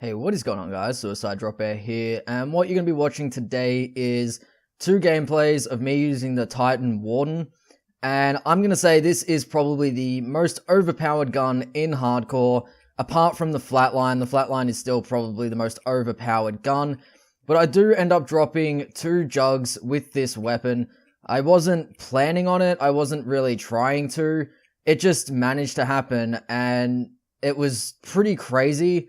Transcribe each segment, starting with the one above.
Hey, what is going on, guys? Suicide Drop Air here, and what you're going to be watching today is two gameplays of me using the Titan Warden, and I'm going to say this is probably the most overpowered gun in hardcore, apart from the Flatline. The Flatline is still probably the most overpowered gun, but I do end up dropping two jugs with this weapon. I wasn't planning on it, I wasn't really trying to, it just managed to happen, and it was pretty crazy.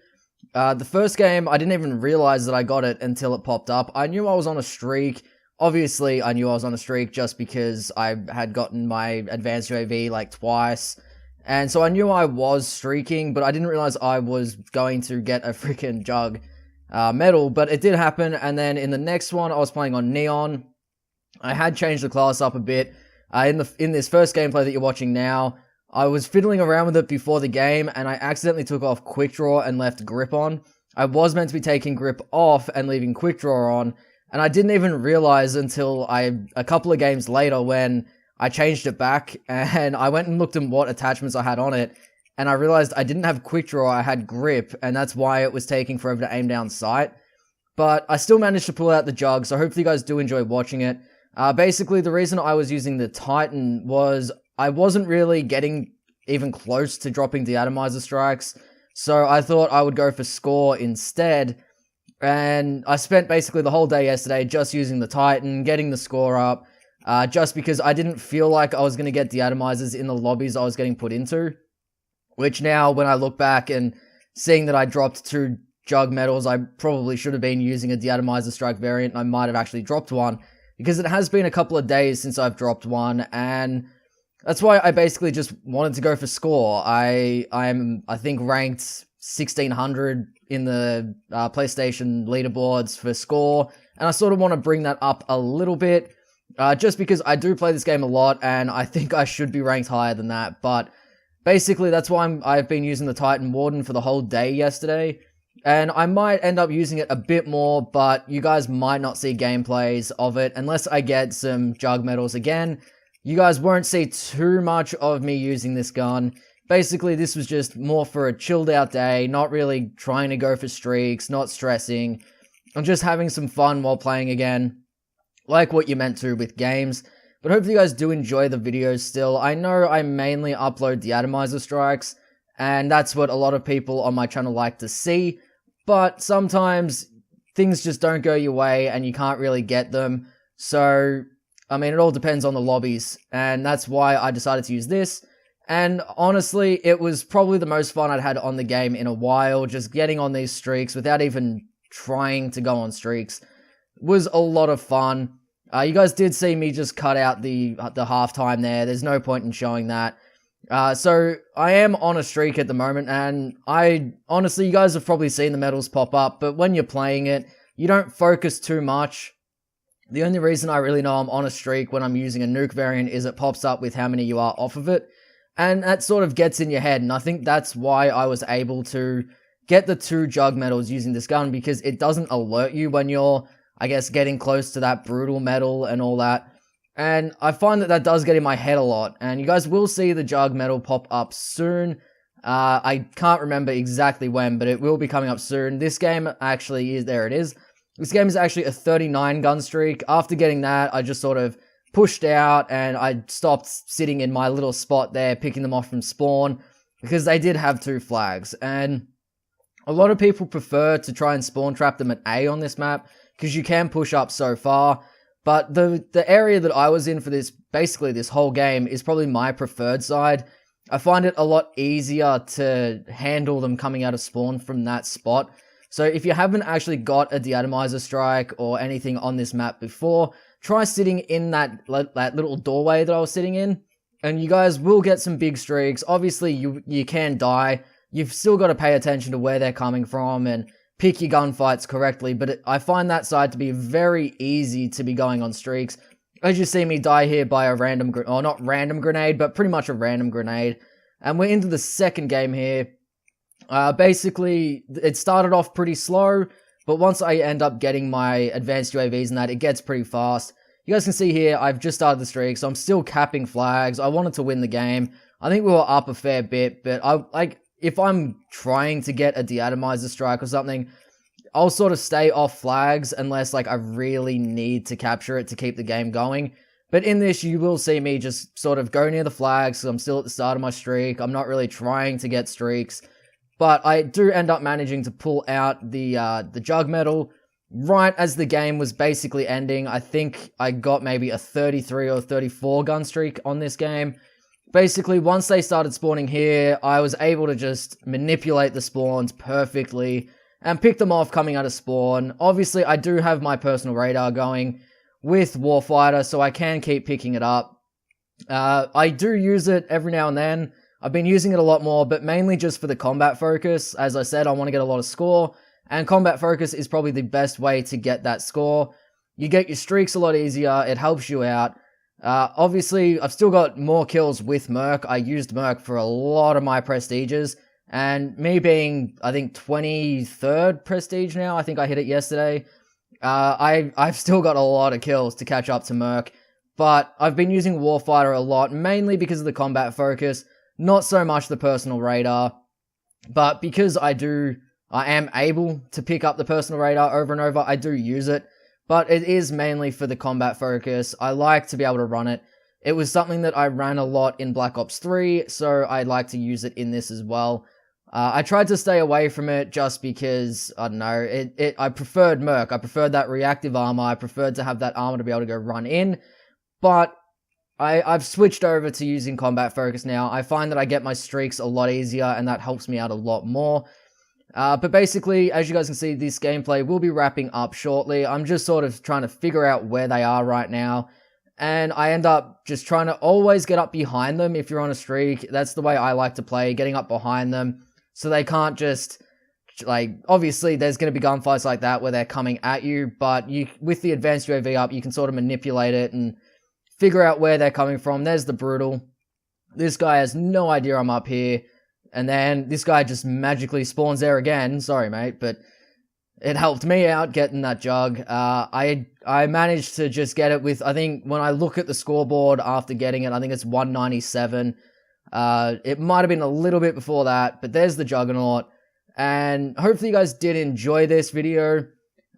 The first game, I didn't even realize that I got it until it popped up. I knew I was on a streak. Obviously, I knew I was on a streak just because I had gotten my advanced UAV like twice. And so I knew I was streaking, but I didn't realize I was going to get a freaking jug medal. But it did happen, and then in the next one, I was playing on Neon. I had changed the class up a bit. In this first gameplay that you're watching now, I was fiddling around with it before the game, and I accidentally took off Quick Draw and left Grip on. I was meant to be taking Grip off and leaving Quick Draw on, and I didn't even realize until a couple of games later when I changed it back, and I went and looked at what attachments I had on it, and I realized I didn't have Quick Draw, I had Grip, and that's why it was taking forever to aim down sight. But I still managed to pull out the jug, so hopefully you guys do enjoy watching it. Basically, the reason I was using the Titan was I wasn't really getting even close to dropping De-Atomizer strikes, so I thought I would go for score instead, and I spent basically the whole day yesterday just using the Titan, getting the score up, just because I didn't feel like I was going to get De-Atomizers in the lobbies I was getting put into, which now, when I look back and seeing that I dropped two jug medals, I probably should have been using a De-Atomizer strike variant, and I might have actually dropped one, because it has been a couple of days since I've dropped one, and that's why I basically just wanted to go for score. I'm I think ranked 1600 in the PlayStation leaderboards for score, and I sort of want to bring that up a little bit, just because I do play this game a lot, and I think I should be ranked higher than that. But basically, that's why I've been using the Titan Warden for the whole day yesterday, and I might end up using it a bit more, but you guys might not see gameplays of it unless I get some jug medals again. You guys won't see too much of me using this gun. Basically, this was just more for a chilled out day, not really trying to go for streaks, not stressing. I'm just having some fun while playing again, like what you're meant to with games. But hopefully you guys do enjoy the videos still. I know I mainly upload De-Atomizer strikes, and that's what a lot of people on my channel like to see. But sometimes things just don't go your way and you can't really get them. So, I mean, it all depends on the lobbies, and that's why I decided to use this. And honestly, it was probably the most fun I'd had on the game in a while, just getting on these streaks without even trying to go on streaks. It was a lot of fun. You guys did see me just cut out the halftime there. There's no point in showing that. So I am on a streak at the moment, and honestly, you guys have probably seen the medals pop up, but when you're playing it, you don't focus too much. The only reason I really know I'm on a streak when I'm using a nuke variant is it pops up with how many you are off of it, and that sort of gets in your head, and I think that's why I was able to get the two jug medals using this gun, because it doesn't alert you when you're, I guess, getting close to that brutal medal and all that. And I find that does get in my head a lot, and you guys will see the jug medal pop up soon. I can't remember exactly when, but it will be coming up soon. This game actually is, there it is. This game is actually a 39 gun streak. After getting that, I just sort of pushed out, and I stopped sitting in my little spot there, picking them off from spawn, because they did have two flags, and a lot of people prefer to try and spawn trap them at A on this map, because you can push up so far. But the area that I was in for this, basically this whole game, is probably my preferred side. I find it a lot easier to handle them coming out of spawn from that spot. So if you haven't actually got a De-Atomizer strike or anything on this map before, try sitting in that little doorway that I was sitting in, and you guys will get some big streaks. Obviously, you can die. You've still got to pay attention to where they're coming from and pick your gunfights correctly, but I find that side to be very easy to be going on streaks. As you see me die here by a random, or not random grenade, but pretty much a random grenade. And we're into the second game here. Basically, it started off pretty slow, but once I end up getting my advanced UAVs and that, it gets pretty fast. You guys can see here, I've just started the streak, so I'm still capping flags. I wanted to win the game. I think we were up a fair bit, but if I'm trying to get a De-Atomizer strike or something, I'll sort of stay off flags unless like I really need to capture it to keep the game going. But in this, you will see me just sort of go near the flags, so I'm still at the start of my streak. I'm not really trying to get streaks, but I do end up managing to pull out the jug medal right as the game was basically ending. I think I got maybe a 33 or 34 gun streak on this game. Basically, once they started spawning here, I was able to just manipulate the spawns perfectly and pick them off coming out of spawn. Obviously, I do have my personal radar going with Warfighter, so I can keep picking it up. I do use it every now and then. I've been using it a lot more, but mainly just for the combat focus. As I said, I want to get a lot of score, and combat focus is probably the best way to get that score. You get your streaks a lot easier, it helps you out. Obviously, I've still got more kills with Merc. I used Merc for a lot of my prestiges, and me being, I think, 23rd prestige now, I think I hit it yesterday, I've still got a lot of kills to catch up to Merc, but I've been using Warfighter a lot, mainly because of the combat focus, not so much the personal radar, but because I am able to pick up the personal radar over and over, I do use it. But it is mainly for the combat focus. I like to be able to run it. It was something that I ran a lot in Black Ops 3, so I like to use it in this as well. I tried to stay away from it just because, I don't know, I preferred Merc. I preferred that reactive armor. I preferred to have that armor to be able to go run in. But I've switched over to using combat focus now. I find that I get my streaks a lot easier, and that helps me out a lot more. But basically, as you guys can see, this gameplay will be wrapping up shortly. I'm just sort of trying to figure out where they are right now. And I end up just trying to always get up behind them if you're on a streak. That's the way I like to play, getting up behind them. So they can't just, like, obviously there's going to be gunfights like that where they're coming at you. But with the advanced UAV up, you can sort of manipulate it and figure out where they're coming from. There's the Brutal. This guy has no idea I'm up here. And then this guy just magically spawns there again. Sorry, mate, but it helped me out getting that jug. I managed to just get it with, I think, when I look at the scoreboard after getting it, I think it's 197. It might have been a little bit before that, but there's the Juggernaut. And hopefully you guys did enjoy this video.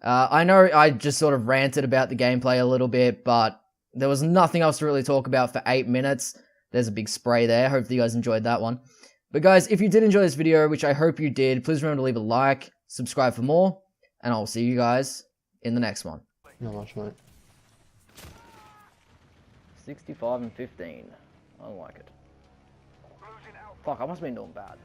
I know I just sort of ranted about the gameplay a little bit, but there was nothing else to really talk about for 8 minutes. There's a big spray there. Hopefully you guys enjoyed that one. But guys, if you did enjoy this video, which I hope you did, please remember to leave a like, subscribe for more, and I'll see you guys in the next one. Not much, mate. 65 and 15. I don't like it. Fuck, I must have been doing bad.